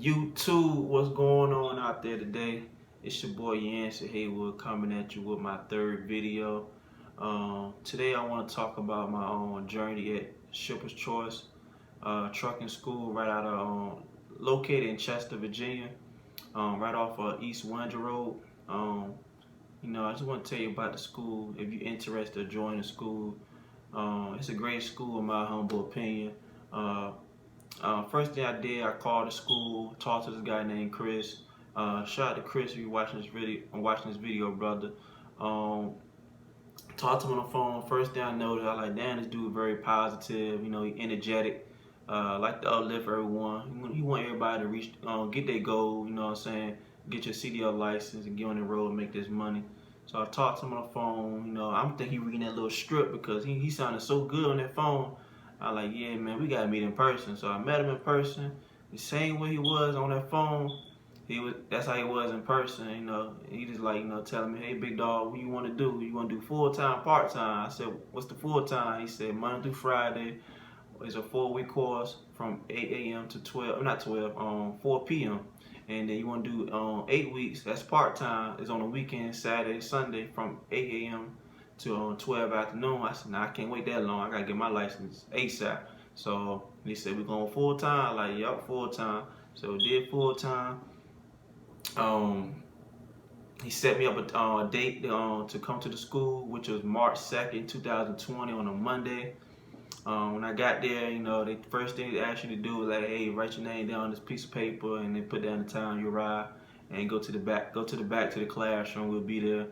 YouTube, what's going on out there today? It's your boy Yancey Haywood coming at you with my third video. Today I want to talk about my own journey at Shipper's Choice Trucking School, right out of located in Chester, Virginia, right off of East Winder Road. I just want to tell you about the school. If you're interested in joining the school, it's a great school in my humble opinion. First thing I did, I called the school, talked to this guy named Chris. Shout out to Chris if you're watching this video, brother. Talked to him on the phone. First thing I noticed, I was like, damn, this dude very positive. He energetic. Like to uplift everyone. He want everybody to reach, get their goal. You know what I'm saying? Get your CDL license and get on the road and make this money. So I talked to him on the phone. I'm thinking he reading that little strip because he sounded so good on that phone. I was like, yeah, man, we gotta meet in person. So I met him in person. The same way he was on that phone, that's how he was in person. He just like, telling me, hey, big dog, what you want to do? You want to do full-time, part-time? I said, what's the full-time? He said, Monday through Friday. It's a 4-week course from 8 a.m. to 4 p.m. And then you want to do 8 weeks, that's part-time. It's on the weekend, Saturday, Sunday, from 8 a.m. to 12 afternoon. I said, nah, I can't wait that long. I gotta get my license ASAP. So he said, we're going full-time. Like, yup, full-time. So we did full-time. He set me up a date to come to the school, which was March 2nd, 2020 on a Monday. When I got there, the first thing they asked you to do was like, hey, write your name down on this piece of paper and then put down the time you arrive and go to the back to the classroom. We'll be there.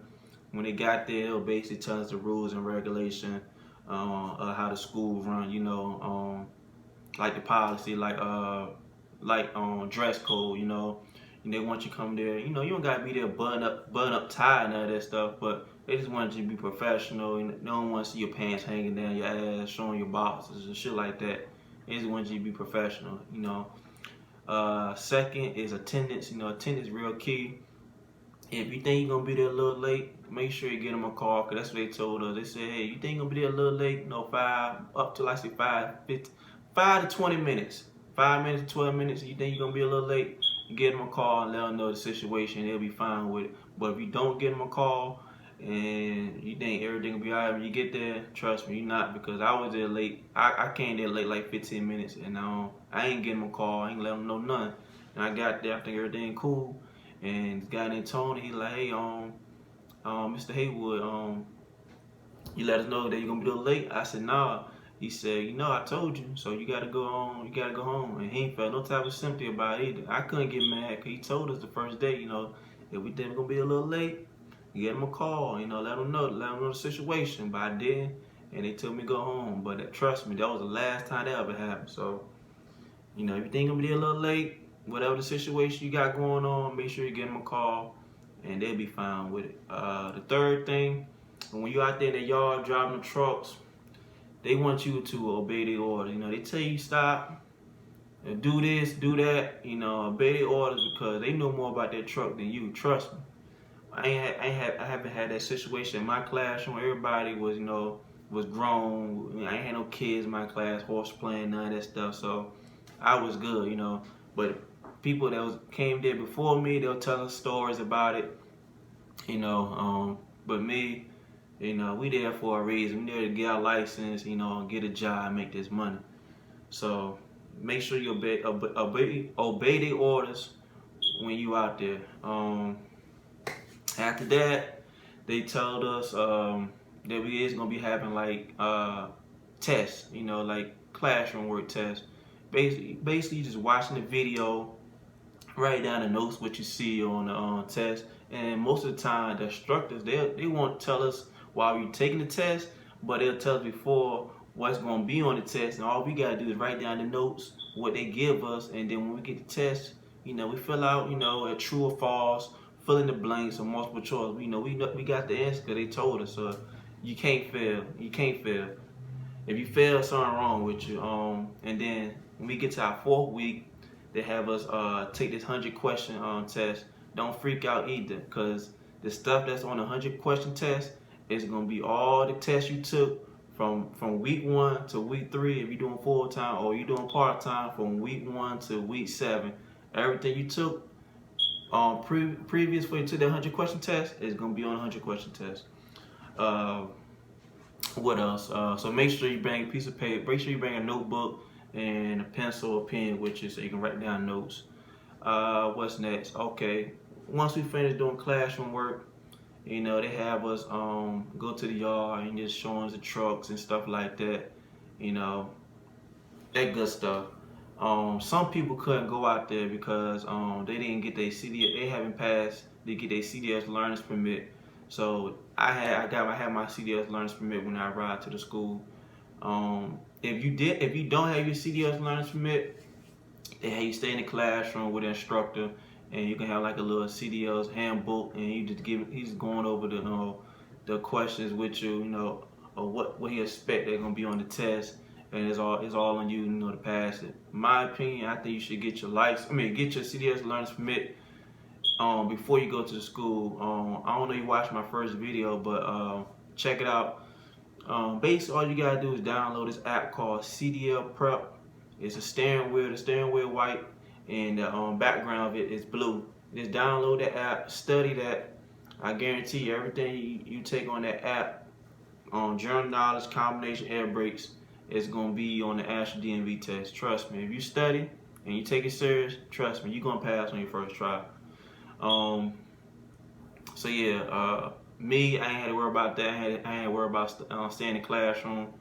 When they got there, they'll basically tell us the rules and regulation of how the school run, like the policy, like dress code, and they want you to come there. You don't gotta be there button up tie and all that stuff, but they just want you to be professional. They don't want to see your pants hanging down your ass, showing your boxes and shit like that. They just want you to be professional. Second is attendance. Attendance is real key. If you think you're gonna be there a little late, make sure you get them a call, cause that's what they told us. They said, hey, you think you're gonna be there a little late? 5 to 20 minutes. 5 minutes to 12 minutes. You think you're gonna be a little late? Get them a call and let them know the situation. They'll be fine with it. But if you don't get them a call and you think everything will be alright when you get there, trust me, you're not, because I was there late. I came there late like 15 minutes, and I ain't getting them a call. I ain't let them know nothing. And I got there, I think everything cool. And this guy named Tony, he like, hey, Mr. Haywood, you let us know that you're gonna be a little late. I said, nah. He said, I told you, so you gotta go home. You gotta go home. And he ain't felt no type of sympathy about it either. I couldn't get mad because he told us the first day, if we think we're gonna be a little late, get him a call, let them know the situation. But I didn't, and they told me to go home. But trust me, that was the last time that ever happened. So, if you think I'm gonna be a little late, whatever the situation you got going on, make sure you get them a call, and they'll be fine with it. The third thing, when you're out there in the yard driving the trucks, they want you to obey the orders. They tell you stop, and do this, do that. Obey the orders because they know more about that truck than you. Trust me. I haven't had that situation in my classroom. Everybody was, was grown. I ain't had no kids in my class, horse playing, none of that stuff. So I was good, But people that came there before me, they'll tell us stories about it, But me, we there for a reason. We there to get our license, get a job, make this money. So make sure you obey the orders when you out there. After that, they told us that we is gonna be having like tests, like classroom work tests. Basically just watching the video, write down the notes what you see on the test. And most of the time, the instructors they won't tell us while we're taking the test, but they'll tell us before what's going to be on the test, and all we got to do is write down the notes, what they give us, and then when we get the test, we fill out, a true or false, fill in the blanks or multiple choice. We got the answer because they told us. So you can't fail. You can't fail. If you fail, something wrong with you. And then when we get to our 4th week, they have us take this 100-question test. Don't freak out either, because the stuff that's on the 100-question test is going to be all the tests you took from week 1 to week 3 if you're doing full-time, or you're doing part-time from week 1 to week 7. Everything you took previous for you took that 100 question test is gonna be on a 100 question test. What else? So make sure you bring a piece of paper. Make sure you bring a notebook and a pencil or pen with you so you can write down notes. What's next? Okay, once we finish doing classroom work, you know, they have us go to the yard and just show us the trucks and stuff like that. You know, that good stuff. Some people couldn't go out there because they didn't get their CDS. They haven't passed. They get their CDS learner's permit. So I had my CDS learner's permit when I arrived to the school. If you don't have your CDS learner's permit, they have you stay in the classroom with the instructor, and you can have like a little CDL's handbook, and he's going over the questions with you, you know, or what he expect they're gonna be on the test, and it's all on you, you know, to pass it. In my opinion, I think you should get your get your CDS learner's permit before you go to the school. I don't know if you watched my first video, but check it out. Basically, all you gotta do is download this app called CDL Prep. It's a steering wheel. The steering wheel white, and the background of it is blue. Just download that app, study that. I guarantee you, everything you take on that app, general knowledge, combination, air brakes, is gonna be on the actual DMV test. Trust me. If you study and you take it serious, trust me, you're gonna pass on your first try. So yeah, me, I ain't had to worry about that. I ain't had to worry about staying in the classroom.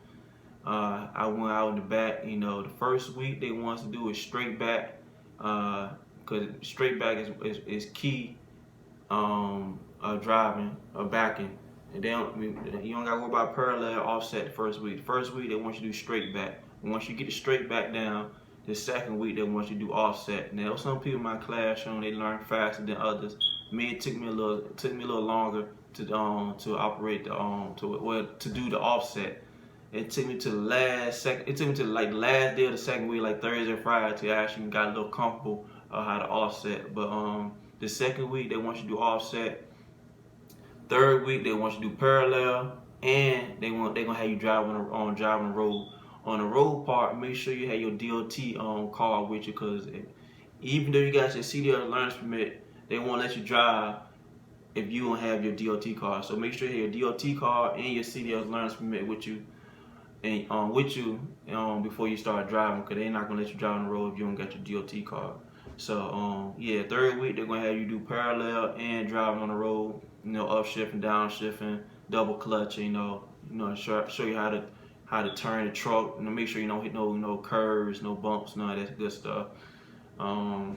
I went out in the back. You know, the first week they want us to do is straight back, because straight back is key. Driving or backing, and you don't gotta worry about parallel or offset the first week. The first week they want you to do straight back. And once you get the straight back down, the second week they want you to do offset. Now some people in my classroom, they learn faster than others. Me, it took me a little longer to operate to do the offset. It took me to the last second. It took me to like the last day of the second week, like Thursday or Friday, to actually got a little comfortable how to offset. But the second week they want you to do offset. Third week they want you to do parallel, and they're gonna have you drive on the road. On the road part, make sure you have your DOT card with you, because even though you got your CDL learner's permit, they won't let you drive if you don't have your DOT card. So make sure you have your DOT card and your CDL learner's permit with you, and before you start driving, because they're not gonna let you drive on the road if you don't got your DOT card. So yeah, third week they're gonna have you do parallel and driving on the road. You know, upshifting, downshifting, double clutch. You know, show you how to turn the truck. You know, make sure you don't hit no curves, no bumps, none of that good stuff. What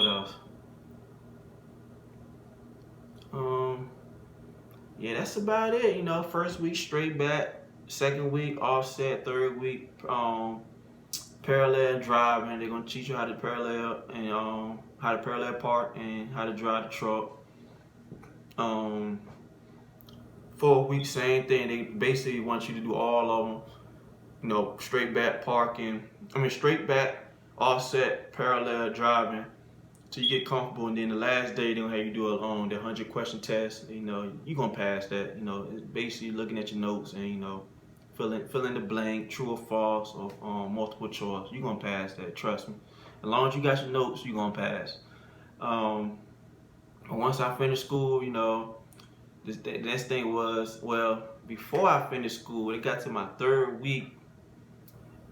else? Yeah, that's about it. You know, first week straight back, second week offset, third week parallel driving. They're gonna teach you how to parallel and how to parallel park and how to drive the truck. 4 weeks, same thing. They basically want you to do all of them. You know, straight back parking. Straight back, offset, parallel driving, till you get comfortable. And then the last day they're gonna have you do the 100 question test. You know, you're gonna pass that. You know, it's basically looking at your notes and, you know, fill in the blank, true or false, or multiple choice. You're gonna pass that, trust me. As long as you got your notes, you're gonna pass. Once I finished school, you know, the next thing was, well, before I finished school, it got to my third week,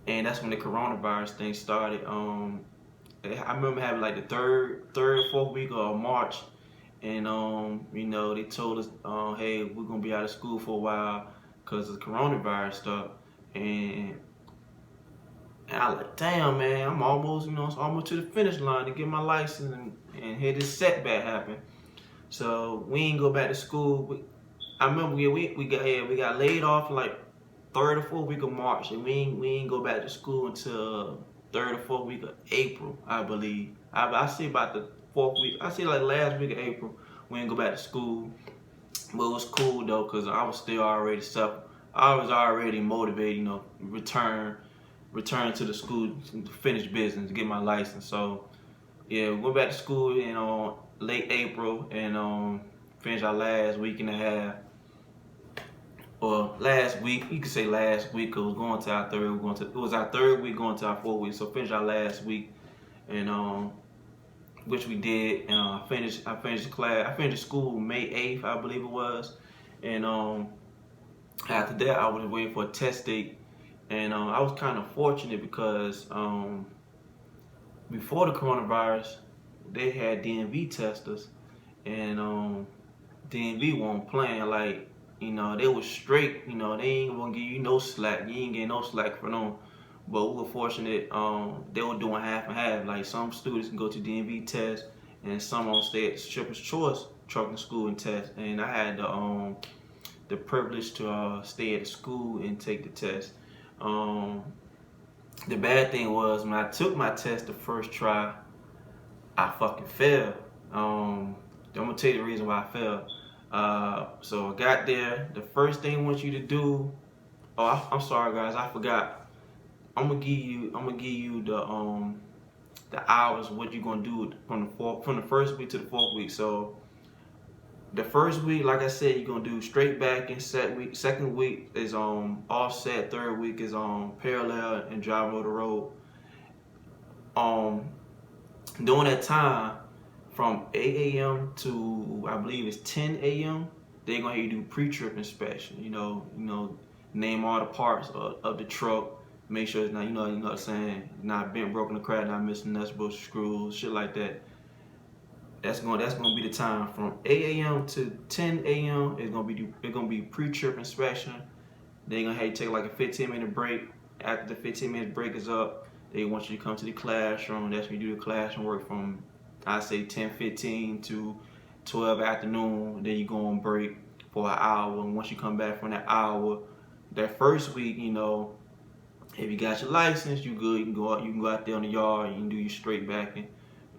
and that's when the coronavirus thing started. I remember having like the third or fourth week of March, and you know, they told us, hey, we're gonna be out of school for a while because of the coronavirus stuff. And I was like, damn, man, I'm almost, you know, it's almost to the finish line to get my license, and here this setback happened. So we ain't go back to school. I remember we got laid off like third or fourth week of March, and we ain't go back to school until third or fourth week of April, I believe. I see about the fourth week. I see like last week of April we didn't go back to school. But it was cool though, cause I was still already I was already motivated, you know, return to the school to finish business, to get my license. So yeah, we went back to school in late April, and finished our last week and a half. or last week, you could say last week, cause it was going to our third. It was our third week going to our 4th week. So finished our last week, and which we did. And I finished the class. I finished school May 8th, I believe it was, and after that I was waiting for a test date, and I was kind of fortunate because before the coronavirus, they had DMV testers, and DMV wasn't playing. Like, they was straight. They ain't gonna give you no slack. You ain't getting no slack for them. But we were fortunate. They were doing half and half. Like, some students can go to DMV test, and some on stay at Stripper's Choice Trucking School and test. And I had the privilege to stay at the school and take the test. The bad thing was when I took my test the first try, I fucking failed. I'm gonna tell you the reason why I failed. So I got there. The first thing I want you to do. Oh, I'm sorry, guys. I forgot. I'm gonna give you the hours. What you gonna do from the first week to the 4th week. So the first week, like I said, you're gonna do straight back and set week. Second week is offset. Third week is parallel and driving over the road. During that time, from 8 a.m. to I believe it's 10 a.m., they're gonna have you do pre-trip inspection. Name all the parts of the truck. Make sure it's not, you know what I'm saying, not bent, broken, or cracked, not missing nuts, bolts, screws, shit like that. That's gonna be the time from 8 a.m. to 10 a.m. It's gonna be pre-trip inspection. They're gonna have you take like a 15-minute break. After the 15-minute break is up, they want you to come to the classroom. That's when you do the classroom work from, I say, 10:15 to 12 afternoon. Then you go on break for an hour. And once you come back from that hour, that first week, if you got your license, you good. You can go out there on the yard. You can do your straight backing,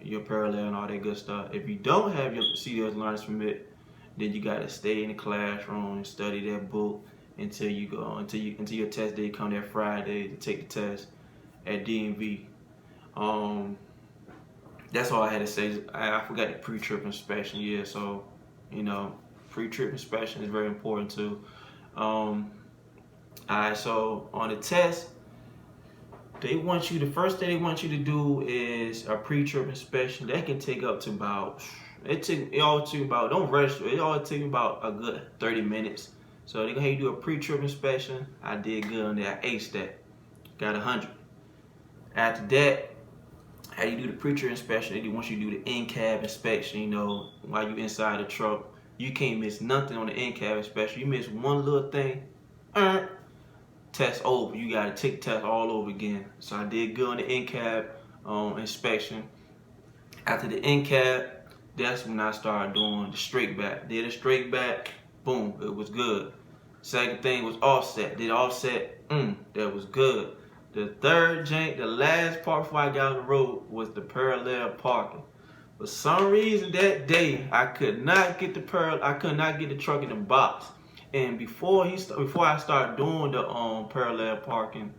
your parallel, and all that good stuff. If you don't have your CDL's learner's permit, then you gotta stay in the classroom and study that book until your test day come that Friday to take the test at DMV. That's all I had to say. I forgot the pre-trip inspection. Yeah, so pre-trip inspection is very important too. Alright, so on the test, the first thing they want you to do is a pre-trip inspection. That can take up to about, don't rush it, all take about a good 30 minutes. So they're gonna have you do a pre-trip inspection. I did good on that. I aced that. Got 100. After that, how you do the pre-trip inspection, they want you to do the in-cab inspection, while you inside the truck. You can't miss nothing on the in-cab inspection. You miss one little thing, test over. You gotta take the test all over again. So I did good on the in-cab inspection. After the in-cab, that's when I started doing the straight back. Did a straight back, boom, it was good. Second thing was offset. Did offset, that was good. The third jank, the last part before I got on the road was the parallel parking. For some reason that day, I could not get the truck in the box. And before I started doing the parallel parking,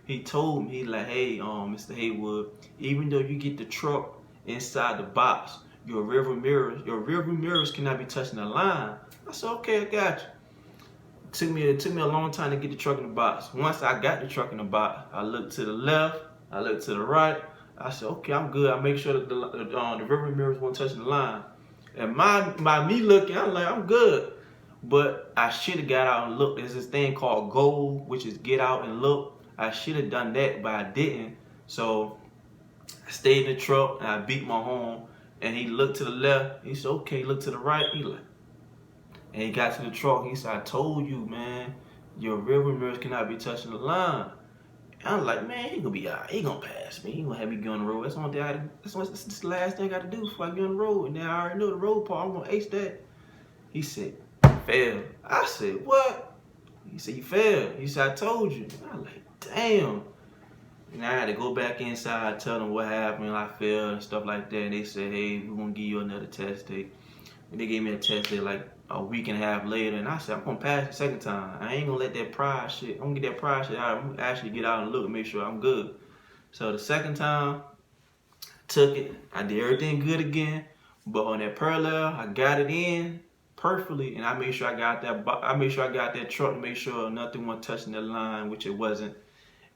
he told me, like, hey, Mr. Haywood, even though you get the truck inside the box, your rearview mirrors cannot be touching the line. I said, okay, I got you. It took me a long time to get the truck in the box. Once I got the truck in the box, I looked to the left, I looked to the right. I said, okay, I'm good. I make sure that the rearview mirrors won't touch the line. And by me looking, I'm like, I'm good. But I should have got out and looked. There's this thing called GOAL, which is get out and look. I should have done that, but I didn't. So I stayed in the truck and I beat my horn. And he looked to the left. He said, okay, look to the right. He like, and he got to the truck. He said, I told you, man, your rear mirrors cannot be touching the line. And I'm like, man, he gonna be all right. He gonna pass me. He gonna have me get on the road. That's the last thing I gotta do before I get on the road. And then I already know the road part. I'm gonna ace that. He said, failed. I said, what? He said, you failed. He said, I told you. And I'm like, damn. And I had to go back inside, tell them what happened, I failed and stuff like that. And they said, hey, we're gonna give you another test date. And they gave me a test date like a week and a half later. And I said, I'm gonna pass the second time. I ain't gonna let that pride shit, I'm gonna get that pride shit out. I'm gonna actually get out and look and make sure I'm good. So the second time, took it. I did everything good again. But on that parallel, I got it in. perfectly, and I made sure I got that truck to make sure nothing was touching the line, which it wasn't,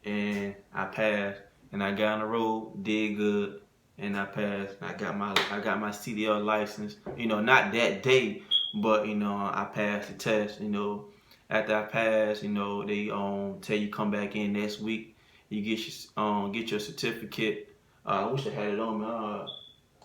and I passed, and I got on the road, did good, and I passed. I got my CDL license. You know, not that day, but you know, I passed the test. You know, after I passed, you know, they tell you come back in next week. You get your certificate. I wish I had it on me.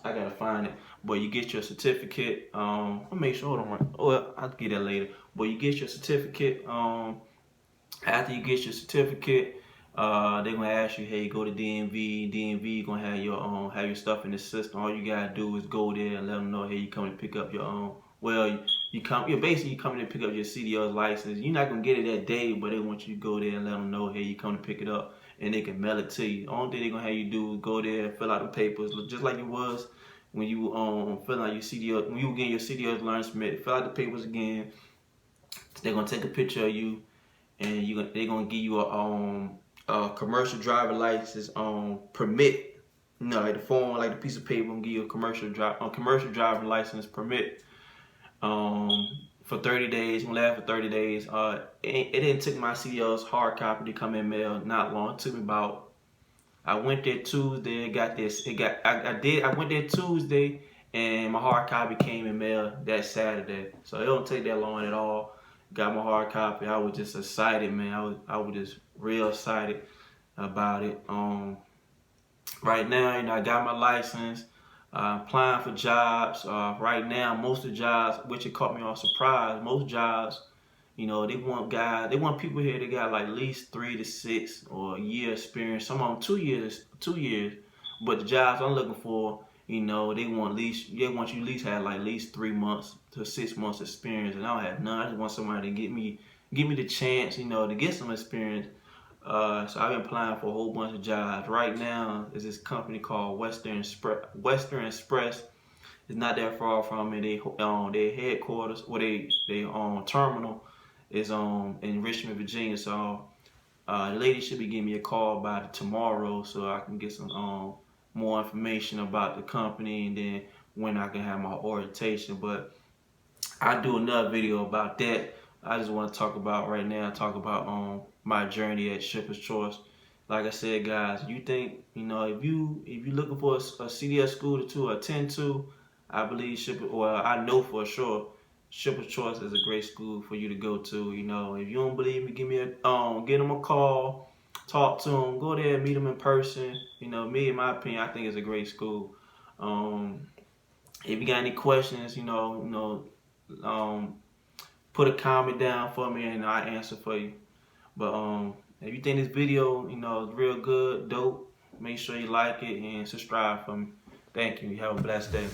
I gotta find it. But you get your certificate. I'll make sure I don't run. Well, I'll get that later. But you get your certificate. After you get your certificate, they're gonna ask you, hey, go to DMV. DMV gonna have your stuff in the system. All you gotta do is go there and let them know, hey, you coming to pick up your you're basically coming to pick up your CDL's license. You're not gonna get it that day, but they want you to go there and let them know, hey, you come to pick it up, and they can mail it to you. The only thing they're gonna have you do is go there, fill out the papers, just like it was when you fill out your CDL, when you were getting your CDL's learner's permit. Fill out the papers again. They're gonna take a picture of you, and they're gonna give you a commercial driver license permit. You know, like the form, like the piece of paper, gonna give you a commercial driver license permit. For 30 days, gonna last for 30 days. It didn't take my CDL's hard copy to come in mail not long. It took me about, I went there Tuesday, I went there Tuesday, and my hard copy came in mail that Saturday. So it don't take that long at all. Got my hard copy. I was just excited, man. I was just real excited about it. Right now, you know, I got my license. Applying for jobs. Right now, most of the jobs, which it caught me on surprise, most jobs, you know, they want people here that got like at least 3 to 6 or a year experience. Some of them 2 years. But the jobs I'm looking for, you know, they want you at least have like at least 3 months to 6 months experience, and I don't have none. I just want somebody to give me the chance, you know, to get some experience. So I've been applying for a whole bunch of jobs. Right now, there's this company called Western Express. It's not that far from me. Their headquarters, or they terminal, is in Richmond, Virginia. So the lady should be giving me a call by tomorrow, so I can get some more information about the company, and then when I can have my orientation. But I'll do another video about that. I just want to talk about my journey at Shipper's Choice. Like I said, guys, you think, you know, if you're looking for a CDL school to attend to, I know for sure Shipper's Choice is a great school for you to go to. You know, if you don't believe me, give them a call, talk to them, go there, meet them in person. You know, me, in my opinion, I think it's a great school. If you got any questions, put a comment down for me and I'll answer for you. But if you think this video, is real good, dope, make sure you like it and subscribe for me. Thank you. You have a blessed day.